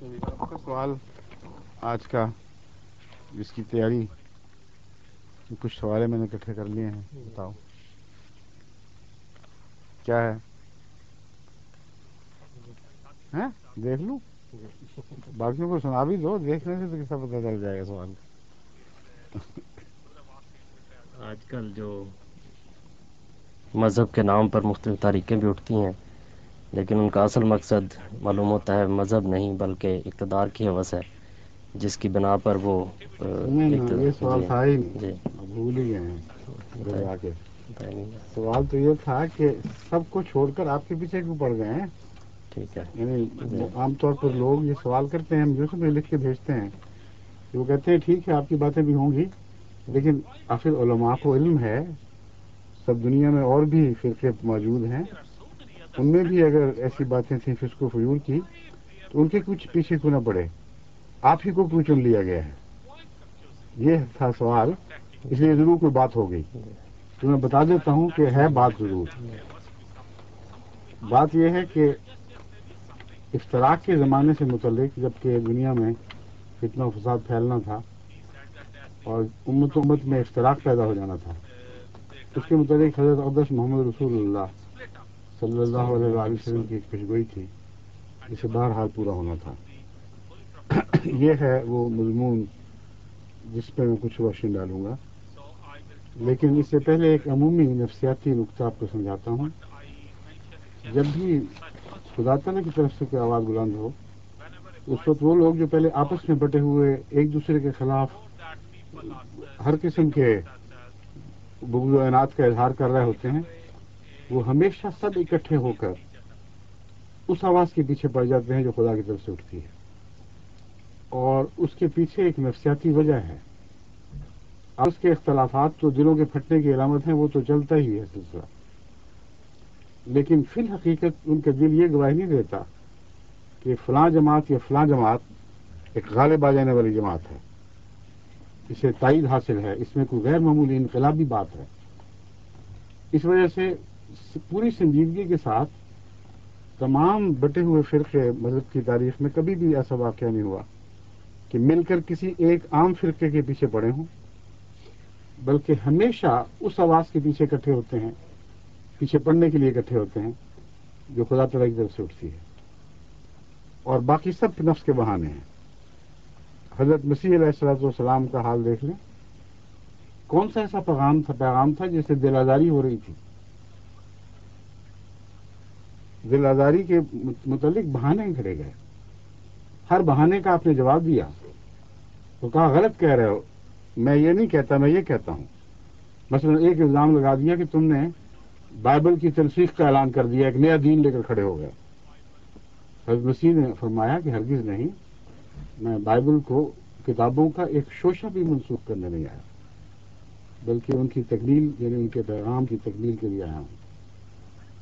آپ کا سوال آج کا جس کی تیاری کچھ سوالے میں نے اکٹھے کر لیے ہیں. بتاؤ کیا ہے؟ ہیں دیکھ لوں؟ باقیوں کو سنا بھی دو، دیکھنے سے تو کسا پتہ چل جائے گا سوال. آج کل جو مذہب کے نام پر مختلف تحریکیں بھی اٹھتی ہیں، لیکن ان کا اصل مقصد معلوم ہوتا ہے مذہب نہیں بلکہ اقتدار کی ہوس ہے، جس کی بنا پر وہ یہ سوال جی تھا ہی نہیں، جی بھول ہی گئے ہیں بتائیں گھبرا کے. بتائیں گے. سوال تو یہ تھا کہ سب کو چھوڑ کر آپ کے پیچھے کیوں پڑ گئے ہیں؟ ٹھیک ہے. یعنی جی عام طور پر لوگ یہ سوال کرتے ہیں، ہم جو سب لکھ کے بھیجتے ہیں کہ وہ کہتے ہیں ٹھیک ہے آپ کی باتیں بھی ہوں گی، لیکن آخر علماء کو علم ہے، سب دنیا میں اور بھی فرقے موجود ہیں، ان میں بھی اگر ایسی باتیں تھیں فسق و فجور کی تو ان کے کچھ پیچھے کیوں نہ پڑے، آپ ہی کو کیوں چن لیا گیا ہے؟ یہ تھا سوال. اس لیے ضرور کوئی بات ہو گئی تو میں بتا دیتا ہوں کہ ہے بات ضرور. بات یہ ہے کہ افتراق کے زمانے سے متعلق جبکہ دنیا میں فتنہ و فساد پھیلنا تھا اور امت میں افتراق پیدا ہو جانا تھا، اس کے متعلق حضرت اقدس محمد رسول اللہ صلی اللہ علیہ وآلہ وسلم کی ایک پیشگوئی تھی جسے بہرحال پورا ہونا تھا. یہ ہے وہ مضمون جس پہ میں کچھ روشنی ڈالوں گا، لیکن اس سے پہلے ایک عمومی نفسیاتی نقطہ آپ کو سمجھاتا ہوں. جب بھی خدا تعالیٰ کی طرف سے کوئی آواز بلند ہو، اس وقت وہ لوگ جو پہلے آپس میں بٹے ہوئے ایک دوسرے کے خلاف ہر قسم کے بغض و عناد کا اظہار کر رہے ہوتے ہیں، وہ ہمیشہ سب اکٹھے ہو کر اس آواز کے پیچھے پڑ جاتے ہیں جو خدا کی طرف سے اٹھتی ہے، اور اس کے پیچھے ایک نفسیاتی وجہ ہے. آپس کے اختلافات تو دلوں کے پھٹنے کی علامت ہیں، وہ تو چلتا ہی ہے سلسلہ، لیکن فی الحقیقت ان کا دل یہ گواہی نہیں دیتا کہ فلاں جماعت یا فلاں جماعت ایک غالب آ جانے والی جماعت ہے، اسے تائید حاصل ہے، اس میں کوئی غیر معمولی انقلابی بات ہے. اس وجہ سے پوری سنجیدگی کے ساتھ تمام بٹے ہوئے فرقے مذہب کی تاریخ میں کبھی بھی ایسا واقعہ نہیں ہوا کہ مل کر کسی ایک عام فرقے کے پیچھے پڑے ہوں، بلکہ ہمیشہ اس آواز کے پیچھے اکٹھے ہوتے ہیں، پیچھے پڑنے کے لیے اکٹھے ہوتے ہیں جو خدا تعالیٰ کی طرف سے اٹھتی ہے، اور باقی سب نفس کے بہانے ہیں. حضرت مسیح علیہ الصلوۃ والسلام کا حال دیکھ لیں، کون سا ایسا پیغام تھا جس سے دل آزاری ہو رہی تھی؟ دل آزاری کے متعلق بہانے گھڑے گئے، ہر بہانے کا آپ نے جواب دیا تو کہا غلط کہہ رہے ہو، میں یہ نہیں کہتا، میں یہ کہتا ہوں. مثلا ایک الزام لگا دیا کہ تم نے بائبل کی تنسیخ کا اعلان کر دیا، ایک نیا دین لے کر کھڑے ہو گئے. حضرت مسیح نے فرمایا کہ ہرگز نہیں، میں بائبل کو کتابوں کا ایک شوشہ بھی منسوخ کرنے نہیں آیا، بلکہ ان کی تکمیل یعنی ان کے پیغام کی تکمیل کے لیے آیا ہوں.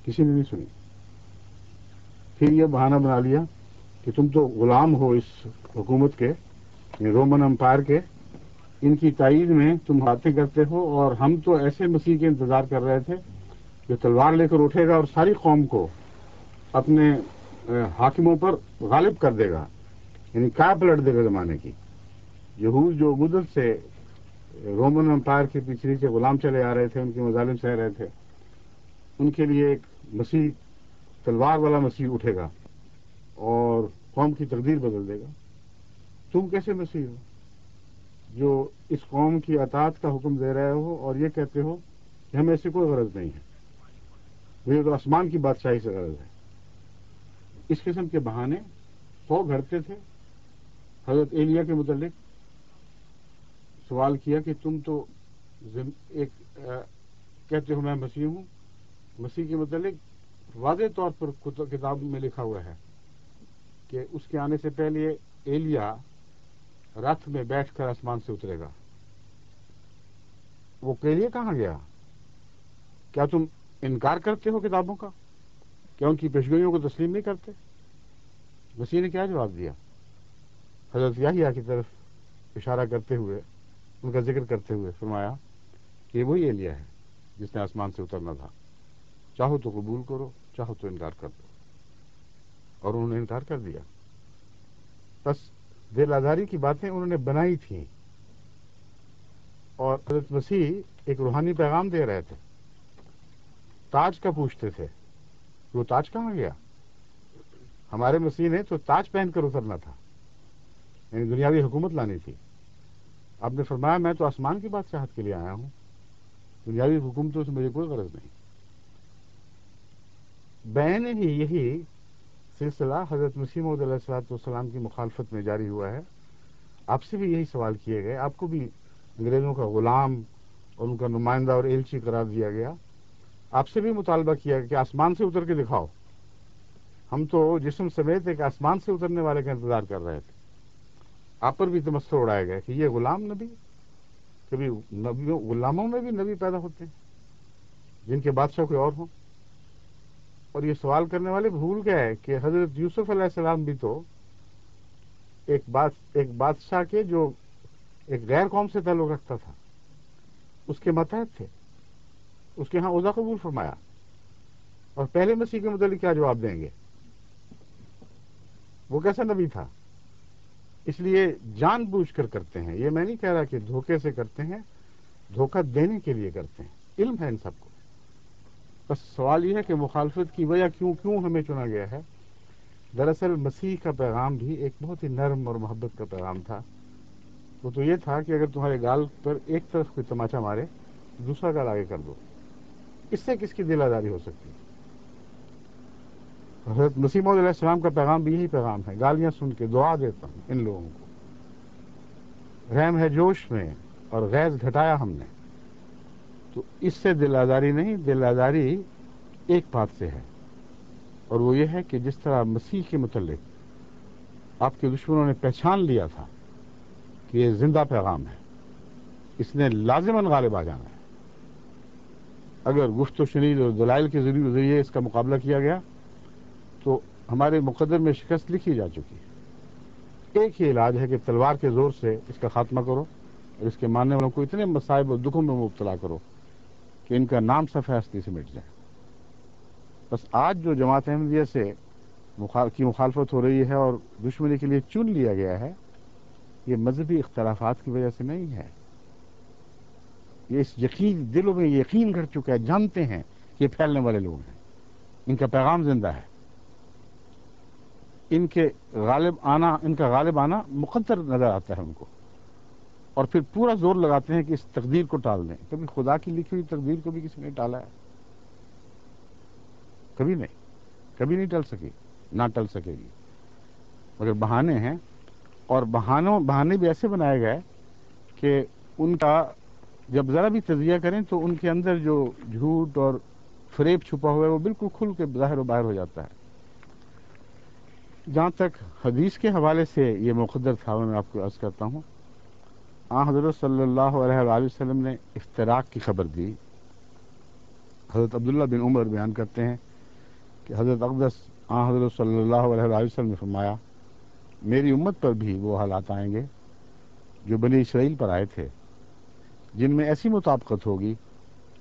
کسی نے نہیں سنی. پھر یہ بہانہ بنا لیا کہ تم تو غلام ہو اس حکومت کے، رومن امپائر کے، ان کی تائید میں تم باتیں کرتے ہو، اور ہم تو ایسے مسیح کے انتظار کر رہے تھے جو تلوار لے کر اٹھے گا اور ساری قوم کو اپنے حاکموں پر غالب کر دے گا، یعنی کیا پلٹ دے گا زمانے کی. یہود جو مدت سے رومن امپائر کے پیچھے سے غلام چلے آ رہے تھے، ان کے مظالم سہ رہے تھے، ان کے لیے ایک مسیح، تلوار والا مسیح اٹھے گا اور قوم کی تقدیر بدل دے گا. تم کیسے مسیح ہو جو اس قوم کی اطاعت کا حکم دے رہے ہو اور یہ کہتے ہو کہ ہمیں ایسی کوئی غرض نہیں ہے، مجھے تو آسمان کی بادشاہی سے غرض ہے. اس قسم کے بہانے 100 گھڑتے تھے. حضرت ایلیا کے متعلق سوال کیا کہ تم تو ایک کہتے ہو میں مسیح ہوں. مسیح کے متعلق واضح طور پر کتاب میں لکھا ہوا ہے کہ اس کے آنے سے پہلے ایلیا رتھ میں بیٹھ کر آسمان سے اترے گا. وہ ایلیا کہاں گیا؟ کیا تم انکار کرتے ہو کتابوں کا؟ کیا ان کی پیشگوئیوں کو تسلیم نہیں کرتے؟ مسیح نے کیا جواب دیا؟ حضرت یحییٰ کی طرف اشارہ کرتے ہوئے، ان کا ذکر کرتے ہوئے فرمایا کہ یہ وہی ایلیا ہے جس نے آسمان سے اترنا تھا، چاہو تو قبول کرو، چاہو تو انکار کر دو. اور انہوں نے انکار کر دیا. بس دل آزاری کی باتیں انہوں نے بنائی تھیں، اور حضرت مسیح ایک روحانی پیغام دے رہے تھے. تاج کا پوچھتے تھے، وہ تاج کہاں گیا؟ ہمارے مسیح نے تو تاج پہن کر اترنا تھا، یعنی دنیاوی حکومت لانی تھی. آپ نے فرمایا میں تو آسمان کی بادشاہت کے لیے آیا ہوں، دنیاوی حکومتوں سے مجھے کوئی غرض نہیں. بین ہی یہی سلسلہ حضرت مسیح موعود علیہ الصلوۃ والسلام کی مخالفت میں جاری ہوا ہے. آپ سے بھی یہی سوال کیے گئے، آپ کو بھی انگریزوں کا غلام اور ان کا نمائندہ اور ایلچی قرار دیا گیا. آپ سے بھی مطالبہ کیا گیا کہ آسمان سے اتر کے دکھاؤ. ہم تو جسم سمیت ایک آسمان سے اترنے والے کا انتظار کر رہے تھے. آپ پر بھی تمسخر اڑایا گیا کہ یہ غلام نبی. کبھی نبیوں غلاموں میں بھی نبی پیدا ہوتے ہیں جن کے بادشاہ کوئی اور ہوں. اور یہ سوال کرنے والے بھول گئے کہ حضرت یوسف علیہ السلام بھی تو ایک بادشاہ کے جو ایک غیر قوم سے تعلق رکھتا تھا اس کے ماتحت تھے. اس کے ہاں عہدہ قبول فرمایا. اور پہلے مسیح کے متعلق کیا جواب دیں گے؟ وہ کیسا نبی تھا؟ اس لیے جان بوجھ کر کرتے ہیں. یہ میں نہیں کہہ رہا کہ دھوکے سے کرتے ہیں، دھوکہ دینے کے لیے کرتے ہیں. علم ہے ان سب کو. بس سوال یہ ہے کہ مخالفت کی وجہ کیوں ہمیں چنا گیا ہے. دراصل مسیح کا پیغام بھی ایک بہت ہی نرم اور محبت کا پیغام تھا. وہ تو یہ تھا کہ اگر تمہارے گال پر ایک طرف کوئی تماچا مارے دوسرا گال آگے کر دو. اس سے کس کی دل آزاری ہو سکتی ہے؟ حضرت مسیح موعود علیہ السلام کا پیغام بھی یہی پیغام ہے. گالیاں سن کے دعا دیتا ہوں ان لوگوں کو، رحم ہے جوش میں اور غیظ گھٹایا ہم نے. تو اس سے دل آزاری نہیں، دل آزاری ایک بات سے ہے، اور وہ یہ ہے کہ جس طرح مسیح کے متعلق آپ کے دشمنوں نے پہچان لیا تھا کہ یہ زندہ پیغام ہے، اس نے لازماً غالب آ جانا ہے. اگر گفت و شنید اور دلائل کے ذریعے اس کا مقابلہ کیا گیا تو ہمارے مقدر میں شکست لکھی جا چکی ہے. ایک ہی علاج ہے کہ تلوار کے زور سے اس کا خاتمہ کرو اور اس کے ماننے والوں کو اتنے مصائب اور دکھوں میں مبتلا کرو کہ ان کا نام صفحہ ہستی سے مٹ جائے. بس آج جو جماعت احمدیہ سے کی مخالفت ہو رہی ہے اور دشمنی کے لیے چن لیا گیا ہے، یہ مذہبی اختلافات کی وجہ سے نہیں ہے. یہ اس یقین دلوں میں یقین کر چکا ہے، جانتے ہیں کہ یہ پھیلنے والے لوگ ہیں، ان کا پیغام زندہ ہے. ان کا غالب آنا مقدر نظر آتا ہے ان کو، اور پھر پورا زور لگاتے ہیں کہ اس تقدیر کو ٹال دیں. کبھی خدا کی لکھی ہوئی تقدیر کو بھی کسی نے ٹالا ہے؟ کبھی نہیں ٹل سکی، نہ ٹل سکے گی. مگر بہانے ہیں، اور بہانے بھی ایسے بنائے گئے کہ ان کا جب ذرا بھی تجزیہ کریں تو ان کے اندر جو جھوٹ اور فریب چھپا ہوا ہے وہ بالکل کھل کے ظاہر و باہر ہو جاتا ہے. جہاں تک حدیث کے حوالے سے یہ مقدر تھا، میں آپ کو عرض کرتا ہوں، حضرت صلی اللہ علیہ وآلہ وسلم نے افتراق کی خبر دی. حضرت عبداللہ بن عمر بیان کرتے ہیں کہ حضرت اقدس حضرت صلی اللہ علیہ وآلہ وسلم نے فرمایا، میری امت پر بھی وہ حالات آئیں گے جو بنی اسرائیل پر آئے تھے، جن میں ایسی مطابقت ہوگی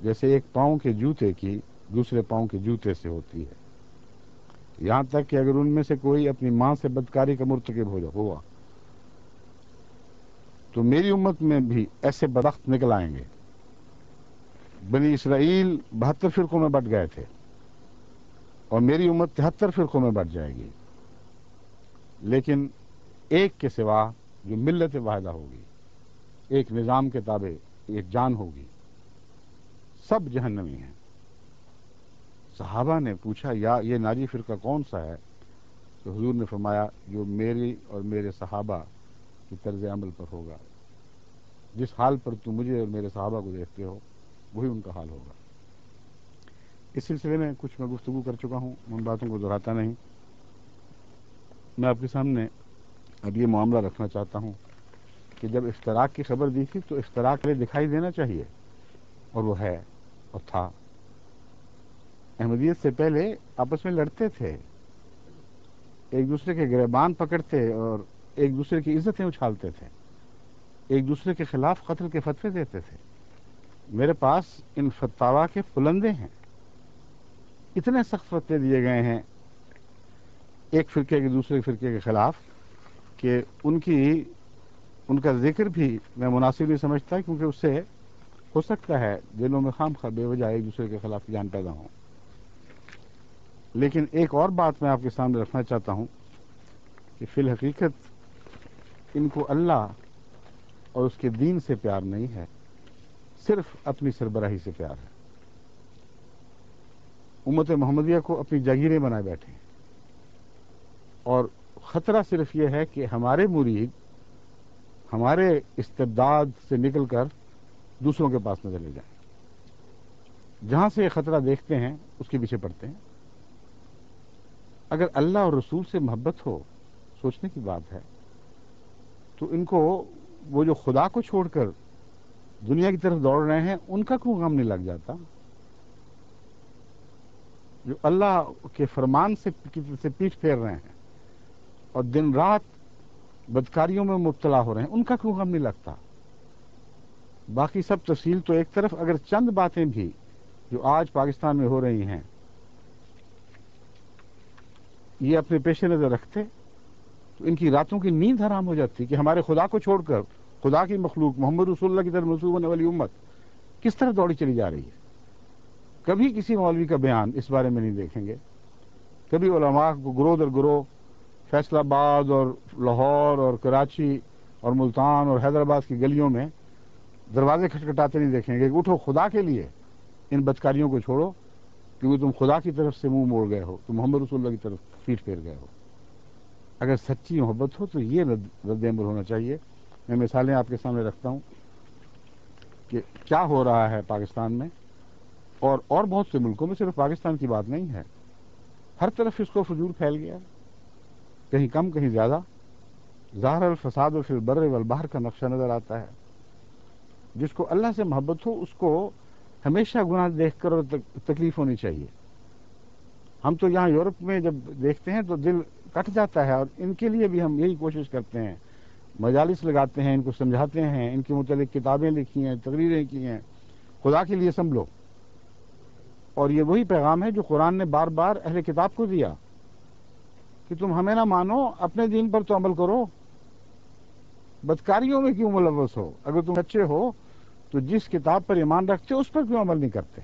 جیسے ایک پاؤں کے جوتے کی دوسرے پاؤں کے جوتے سے ہوتی ہے. یہاں تک کہ اگر ان میں سے کوئی اپنی ماں سے بدکاری کا مرتکب ہوا تو میری امت میں بھی ایسے بدبخت نکل آئیں گے. بنی اسرائیل 72 فرقوں میں بٹ گئے تھے اور میری امت 73 فرقوں میں بٹ جائے گی، لیکن ایک کے سوا جو ملت واحدہ ہوگی، ایک نظام کے تابع ایک جان ہوگی. سب جہنمی ہیں. صحابہ نے پوچھا یا یہ ناجی فرقہ کون سا ہے؟ تو حضور نے فرمایا جو میری اور میرے صحابہ کی طرز عمل پر ہوگا. جس حال پر تم مجھے اور میرے صحابہ کو دیکھتے ہو وہی ان کا حال ہوگا. اس سلسلے میں کچھ میں گفتگو کر چکا ہوں، ان باتوں کو دہراتا نہیں. میں آپ کے سامنے اب یہ معاملہ رکھنا چاہتا ہوں کہ جب افتراق کی خبر دی تھی تو افتراق میں دکھائی دینا چاہیے، اور وہ ہے اور تھا. احمدیت سے پہلے آپس میں لڑتے تھے، ایک دوسرے کے گریبان پکڑتے اور ایک دوسرے کی عزتیں اچھالتے تھے، ایک دوسرے کے خلاف قتل کے فتوے دیتے تھے. میرے پاس ان فتوا کے پلندے ہیں. اتنے سخت فتوے دیے گئے ہیں ایک فرقے کے دوسرے فرقے کے خلاف کہ ان کا ذکر بھی میں مناسب نہیں سمجھتا، کیونکہ اس سے ہو سکتا ہے دلوں میں خام خواہ بے وجہ ایک دوسرے کے خلاف جان پیدا ہوں۔ لیکن ایک اور بات میں آپ کے سامنے رکھنا چاہتا ہوں کہ فی الحقیقت ان کو اللہ اور اس کے دین سے پیار نہیں ہے، صرف اپنی سربراہی سے پیار ہے۔ امت محمدیہ کو اپنی جاگیریں بنائے بیٹھے ہیں، اور خطرہ صرف یہ ہے کہ ہمارے مرید ہمارے استبداد سے نکل کر دوسروں کے پاس نہ چلے جائیں۔ جہاں سے یہ خطرہ دیکھتے ہیں اس کے پیچھے پڑتے ہیں۔ اگر اللہ اور رسول سے محبت ہو، سوچنے کی بات ہے، تو ان کو وہ جو خدا کو چھوڑ کر دنیا کی طرف دوڑ رہے ہیں ان کا کیوں غم نہیں لگ جاتا؟ جو اللہ کے فرمان سے پیٹھ پھیر رہے ہیں اور دن رات بدکاریوں میں مبتلا ہو رہے ہیں، ان کا کیوں غم نہیں لگتا؟ باقی سب تفصیل تو ایک طرف، اگر چند باتیں بھی جو آج پاکستان میں ہو رہی ہیں یہ اپنے پیش نظر رکھتے تو ان کی راتوں کی نیند حرام ہو جاتی کہ ہمارے خدا کو چھوڑ کر خدا کی مخلوق محمد رسول اللہ کی طرف منسوب ہونے والی امت کس طرح دوڑی چلی جا رہی ہے۔ کبھی کسی مولوی کا بیان اس بارے میں نہیں دیکھیں گے، کبھی علماء کو گروہ در گروہ فیصل آباد اور لاہور اور کراچی اور ملتان اور حیدرآباد کی گلیوں میں دروازے کھٹکھٹاتے نہیں دیکھیں گے کہ اٹھو خدا کے لیے ان بدکاریوں کو چھوڑو، کیونکہ تم خدا کی طرف سے منہ موڑ گئے ہو، تم محمد رسول اللہ کی طرف پیٹ پھیر گئے ہو۔ اگر سچی محبت ہو تو یہ رد عمل ہونا چاہیے۔ میں مثالیں آپ کے سامنے رکھتا ہوں کہ کیا ہو رہا ہے پاکستان میں اور بہت سے ملکوں میں، صرف پاکستان کی بات نہیں ہے، ہر طرف اس کو فجور پھیل گیا، کہیں کم کہیں زیادہ۔ ظاہر الفساد فی البر والبحر کا نقشہ نظر آتا ہے۔ جس کو اللہ سے محبت ہو اس کو ہمیشہ گناہ دیکھ کر اور تکلیف ہونی چاہیے۔ ہم تو یہاں یورپ میں جب دیکھتے ہیں تو دل کٹ جاتا ہے، اور ان کے لیے بھی ہم یہی کوشش کرتے ہیں، مجالس لگاتے ہیں، ان کو سمجھاتے ہیں، ان کے متعلق کتابیں لکھی ہیں، تقریریں کی ہیں، خدا کے لیے سنبھلو۔ اور یہ وہی پیغام ہے جو قرآن نے بار بار اہل کتاب کو دیا کہ تم ہمیں نہ مانو، اپنے دین پر تو عمل کرو، بدکاریوں میں کیوں ملوث ہو؟ اگر تم سچے ہو تو جس کتاب پر ایمان رکھتے اس پر کیوں عمل نہیں کرتے؟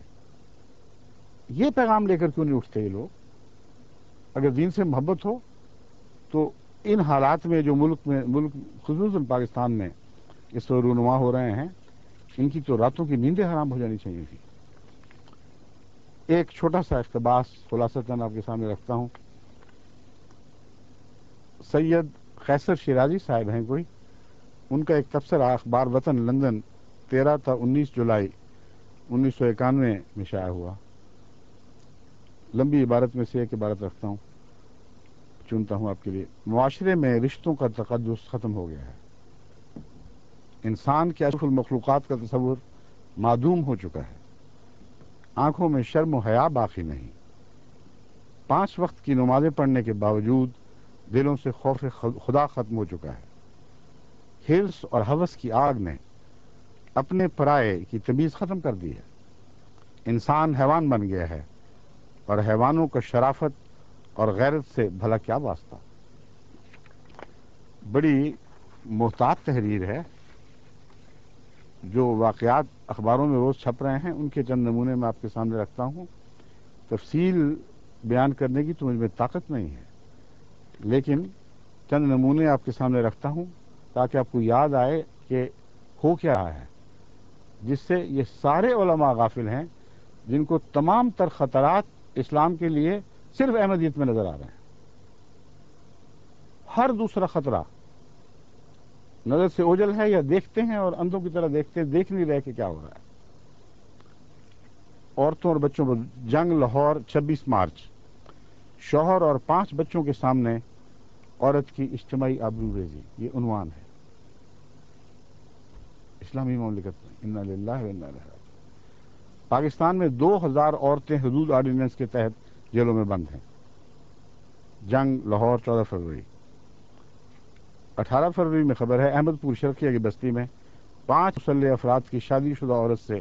یہ پیغام لے کر کیوں نہیں اٹھتے یہ لوگ؟ اگر دین سے محبت ہو تو ان حالات میں جو ملک خصوصاً پاکستان میں اس وقت رونما ہو رہے ہیں، ان کی تو راتوں کی نیندیں حرام ہو جانی چاہیے تھی۔ ایک چھوٹا سا اقتباس خلاصتاً آپ کے سامنے رکھتا ہوں۔ سید قیصر شیرازی صاحب ہیں کوئی، ان کا ایک تبصرہ اخبار وطن لندن 13 تا 19 جولائی 1991 میں شائع ہوا۔ لمبی عبارت میں سے ایک عبارت رکھتا ہوں، چنتا ہوں آپ کے لیے۔ معاشرے میں رشتوں کا تقدس ختم ہو گیا ہے، انسان کے اشرف المخلوقات کا تصور معدوم ہو چکا ہے، آنکھوں میں شرم و حیا باقی نہیں، 5 وقت کی نمازیں پڑھنے کے باوجود دلوں سے خوف خدا ختم ہو چکا ہے، ہرس اور ہوس کی آگ نے اپنے پرائے کی تمیز ختم کر دی ہے، انسان حیوان بن گیا ہے، اور حیوانوں کا شرافت اور غیرت سے بھلا کیا واسطہ۔ بڑی محتاط تحریر ہے، جو واقعات اخباروں میں روز چھپ رہے ہیں ان کے چند نمونے میں آپ کے سامنے رکھتا ہوں۔ تفصیل بیان کرنے کی تو مجھ میں طاقت نہیں ہے، لیکن چند نمونے آپ کے سامنے رکھتا ہوں تاکہ آپ کو یاد آئے کہ ہو کیا رہا ہے، جس سے یہ سارے علماء غافل ہیں جن کو تمام تر خطرات اسلام کے لیے صرف احمدیت میں نظر آ رہے ہیں۔ ہر دوسرا خطرہ نظر سے اوجھل ہے، یا دیکھتے ہیں اور اندھوں کی طرح دیکھتے ہیں، دیکھ نہیں رہے کہ کیا ہو رہا ہے۔ عورتوں اور بچوں پر جنگ، لاہور 26 مارچ۔ شوہر اور 5 بچوں کے سامنے عورت کی اجتماعی آبرو ریزی، یہ عنوان ہے اسلامی مملکت میں۔ انا للہ و انا الیہ راجعون۔ پاکستان میں 2000 عورتیں حدود آرڈیننس کے تحت جیلوں میں بند ہیں۔ جنگ، لاہور 14 فروری۔ 18 فروری میں خبر ہے احمد پور شرقیہ کی بستی میں 5 مسلح افراد کی شادی شدہ عورت سے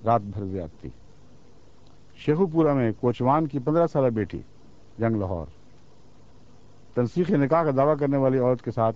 رات بھر زیادتی۔ شیخو پورہ میں کوچوان کی 15 سالہ بیٹی، جنگ لاہور۔ تنسیخ نکاح کا دعویٰ کرنے والی عورت کے ساتھ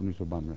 1992,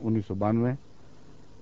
1992,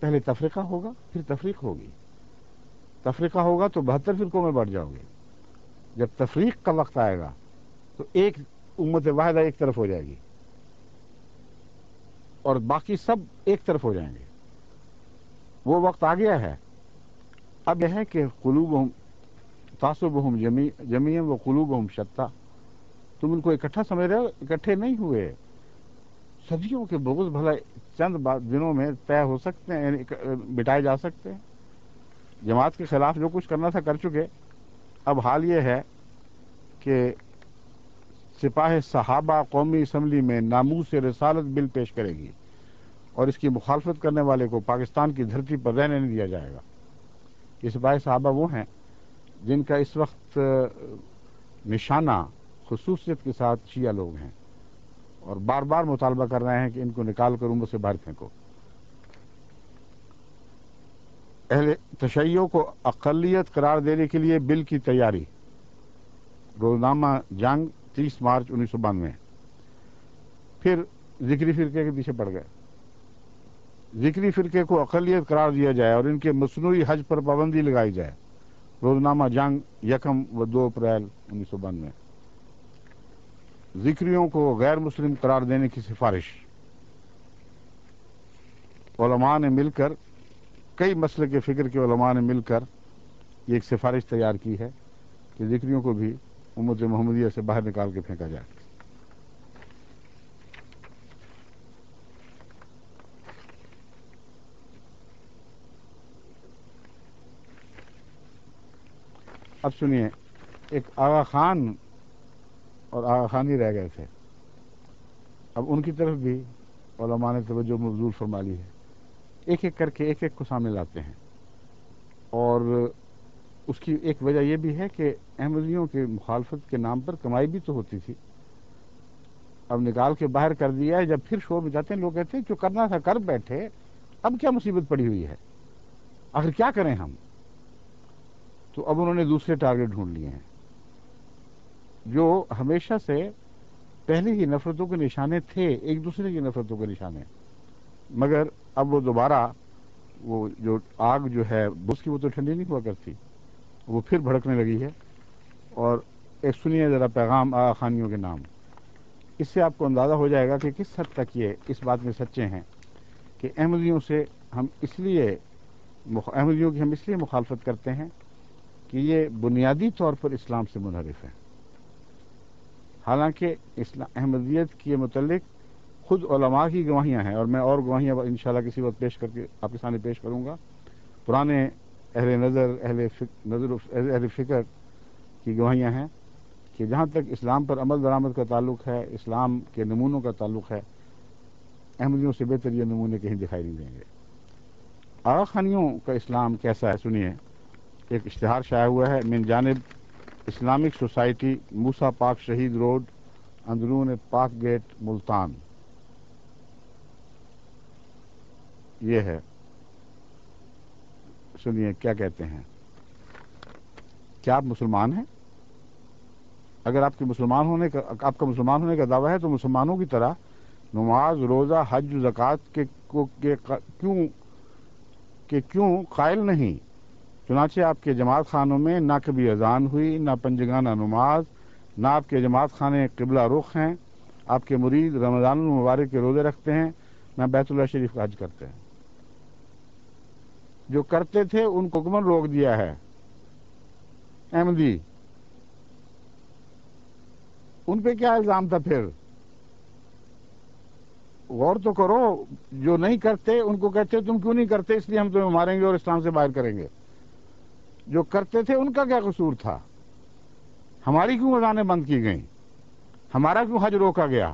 پہلے تفریقہ ہوگا، پھر تفریق ہوگی. تفریقہ ہوگا تو 72 فرقوں میں بڑھ جاؤ گے. جب تفریق کا وقت آئے گا تو ایک امت واحدہ ایک طرف ہو جائے گی اور باقی سب ایک طرف ہو جائیں گے. وہ وقت آ گیا ہے. اب یہ ہے کہ قلوبہم تعصبہم جمیعا وقلوبہم شتیٰ. تم ان کو اکٹھا سمجھ رہے ہو، اکٹھے نہیں ہوئے. صدیوں کے بغض بھلا چند دنوں میں طے ہو سکتے ہیں، مٹائے جا سکتے ہیں. جماعت کے خلاف جو کچھ کرنا تھا کر چکے. اب حال یہ ہے کہ سپاہ صحابہ قومی اسمبلی میں ناموس رسالت بل پیش کرے گی اور اس کی مخالفت کرنے والے کو پاکستان کی دھرتی پر رہنے نہیں دیا جائے گا. یہ سپاہ صحابہ وہ ہیں جن کا اس وقت نشانہ خصوصیت کے ساتھ شیعہ لوگ ہیں اور بار بار مطالبہ کر رہے ہیں کہ ان کو نکال کر امت سے باہر پھینکو. اہل تشیع کو اقلیت قرار دینے کے لیے بل کی تیاری. روزنامہ جنگ 30 مارچ 1992. پھر ذکری فرقے کے پیچھے پڑ گئے. ذکری فرقے کو اقلیت قرار دیا جائے اور ان کے مصنوعی حج پر پابندی لگائی جائے. روزنامہ جنگ 1 و 2 اپریل 1992. ذکریوں کو غیر مسلم قرار دینے کی سفارش. علماء نے مل کر، کئی مسلک کے فکر کے علماء نے مل کر یہ ایک سفارش تیار کی ہے کہ ذکریوں کو بھی امت محمدیہ سے باہر نکال کے پھینکا جائے. اب سنیے، ایک آغا خان اور آغا خان ہی رہ گئے تھے. اب ان کی طرف بھی علماء نے توجہ مبذول فرما لی ہے. ایک ایک کر کے ایک ایک کو سامنے لاتے ہیں. اور اس کی ایک وجہ یہ بھی ہے کہ احمدیوں کے مخالفت کے نام پر کمائی بھی تو ہوتی تھی. اب نکال کے باہر کر دیا ہے. جب پھر شور میں جاتے ہیں لوگ کہتے ہیں جو کرنا تھا کر بیٹھے، اب کیا مصیبت پڑی ہوئی ہے، آخر کیا کریں ہم. تو اب انہوں نے دوسرے ٹارگٹ ڈھونڈ لیے ہیں جو ہمیشہ سے پہلے ہی نفرتوں کے نشانے تھے، ایک دوسرے کی نفرتوں کے نشانے. مگر اب وہ دوبارہ وہ جو آگ جو ہے اس کی وہ تو ٹھنڈی نہیں ہوا کرتی، وہ پھر بھڑکنے لگی ہے. اور ایک سنیے ذرا پیغام آغا خانیوں کے نام. اس سے آپ کو اندازہ ہو جائے گا کہ کس حد تک یہ اس بات میں سچے ہیں کہ احمدیوں کی ہم اس لیے مخالفت کرتے ہیں کہ یہ بنیادی طور پر اسلام سے منحرف ہیں. حالانکہ احمدیت کے متعلق خود علماء کی گواہیاں ہیں، اور میں اور گواہیاں انشاءاللہ کسی وقت پیش کر کے آپ کے سامنے پیش کروں گا. پرانے اہل فکر کی گواہیاں ہیں کہ جہاں تک اسلام پر عمل درآمد کا تعلق ہے، اسلام کے نمونوں کا تعلق ہے، احمدیوں سے بہتر یہ نمونے کہیں دکھائی نہیں دیں گے. آغا خانیوں کا اسلام کیسا ہے سنیے. ایک اشتہار شائع ہوا ہے من جانب اسلامک سوسائٹی، موسیٰ پاک شہید روڈ، اندرون پاک گیٹ، ملتان. یہ ہے، سنیے کیا کہتے ہیں. کیا آپ مسلمان ہیں؟ اگر آپ کا مسلمان ہونے کا دعویٰ ہے تو مسلمانوں کی طرح نماز، روزہ، حج، زکوٰۃ کے کیوں قائل نہیں؟ چنانچہ آپ کے جماعت خانوں میں نہ کبھی اذان ہوئی، نہ پنجگانہ نماز، نہ آپ کے جماعت خانے قبلہ رخ ہیں. آپ کے مرید رمضان المبارک کے روزے رکھتے ہیں، نہ بیت اللہ شریف کا حج کرتے ہیں. جو کرتے تھے ان کو حکمن روک دیا ہے احمدی. ان پہ کیا الزام تھا پھر؟ غور تو کرو. جو نہیں کرتے ان کو کہتے تم کیوں نہیں کرتے؟ اس لیے ہم تمہیں ماریں گے اور اسلام سے باہر کریں گے. جو کرتے تھے ان کا کیا قصور تھا؟ ہماری کیوں اذانیں بند کی گئیں؟ ہمارا کیوں حج روکا گیا؟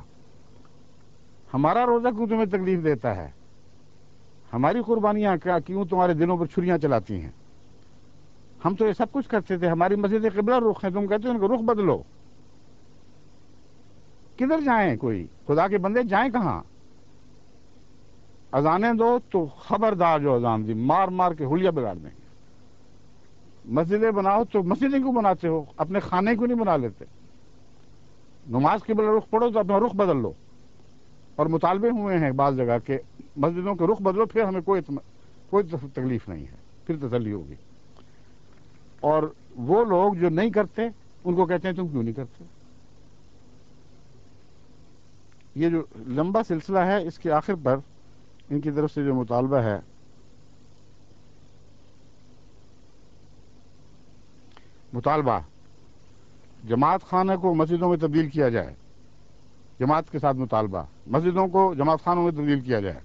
ہمارا روزہ کیوں تمہیں تکلیف دیتا ہے؟ ہماری قربانیاں کیوں تمہارے دلوں پر چھریاں چلاتی ہیں؟ ہم تو یہ سب کچھ کرتے تھے. ہماری مسجد قبلہ رخ ہیں، تم کہتے ہو ان کو رخ بدلو. کدھر جائیں؟ کوئی خدا کے بندے جائیں کہاں؟ اذانیں دو تو خبردار جو اذان دی مار مار کے حلیہ بگاڑ دیں گے. مسجدیں بناؤ تو مسجدیں کیوں بناتے ہو؟ اپنے خانے کیوں نہیں بنا لیتے؟ نماز قبلہ رخ پڑھو تو اپنا رخ بدل لو. اور مطالبے ہوئے ہیں بعض جگہ کہ مسجدوں کے رخ بدلو، پھر ہمیں کوئی کوئی تکلیف نہیں ہے، پھر تسلی ہوگی. اور وہ لوگ جو نہیں کرتے ان کو کہتے ہیں تم کیوں نہیں کرتے. یہ جو لمبا سلسلہ ہے اس کے آخر پر ان کی طرف سے جو مطالبہ ہے جماعت خانہ کو مسجدوں میں تبدیل کیا جائے. جماعت کے ساتھ مطالبہ مسجدوں کو جماعت خانوں میں تبدیل کیا جائے.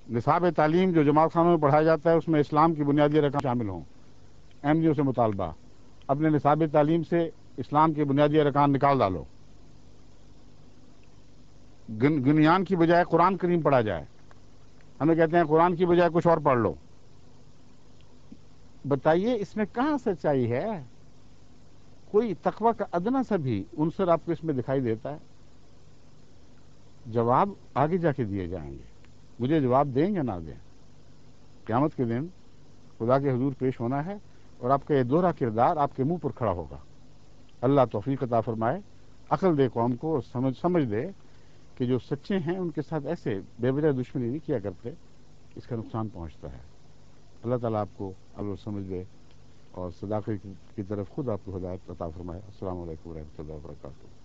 نصاب تعلیم جو جماعت خانوں میں پڑھایا جاتا ہے اس میں اسلام کی بنیادی ارکان شامل ہوں. ایم سے مطالبہ اپنے نصاب تعلیم سے اسلام کے بنیادی ارکان نکال ڈالو. گنیان کی بجائے قرآن کریم پڑھا جائے. ہمیں کہتے ہیں قرآن کی بجائے کچھ اور پڑھ لو. بتائیے اس میں کہاں سچائی ہے؟ کوئی تقوی کا ادنا سا بھی عنصر آپ کو اس میں دکھائی دیتا ہے؟ جواب آگے جا کے دیے جائیں گے. مجھے جواب دیں یا نہ دیں، قیامت کے دن خدا کے حضور پیش ہونا ہے اور آپ کا یہ دوہرا کردار آپ کے منہ پر کھڑا ہوگا. اللہ توفیق عطا فرمائے، عقل دے قوم کو، اور سمجھ دے کہ جو سچے ہیں ان کے ساتھ ایسے بے وجہ دشمنی نہیں کیا کرتے، اس کا نقصان پہنچتا ہے. اللہ تعالیٰ آپ کو عقل و سمجھ دے اور صداقت کی طرف خود آپ کو ہدایت عطا فرمائے. السلام علیکم ورحمۃ اللہ وبرکاتہ.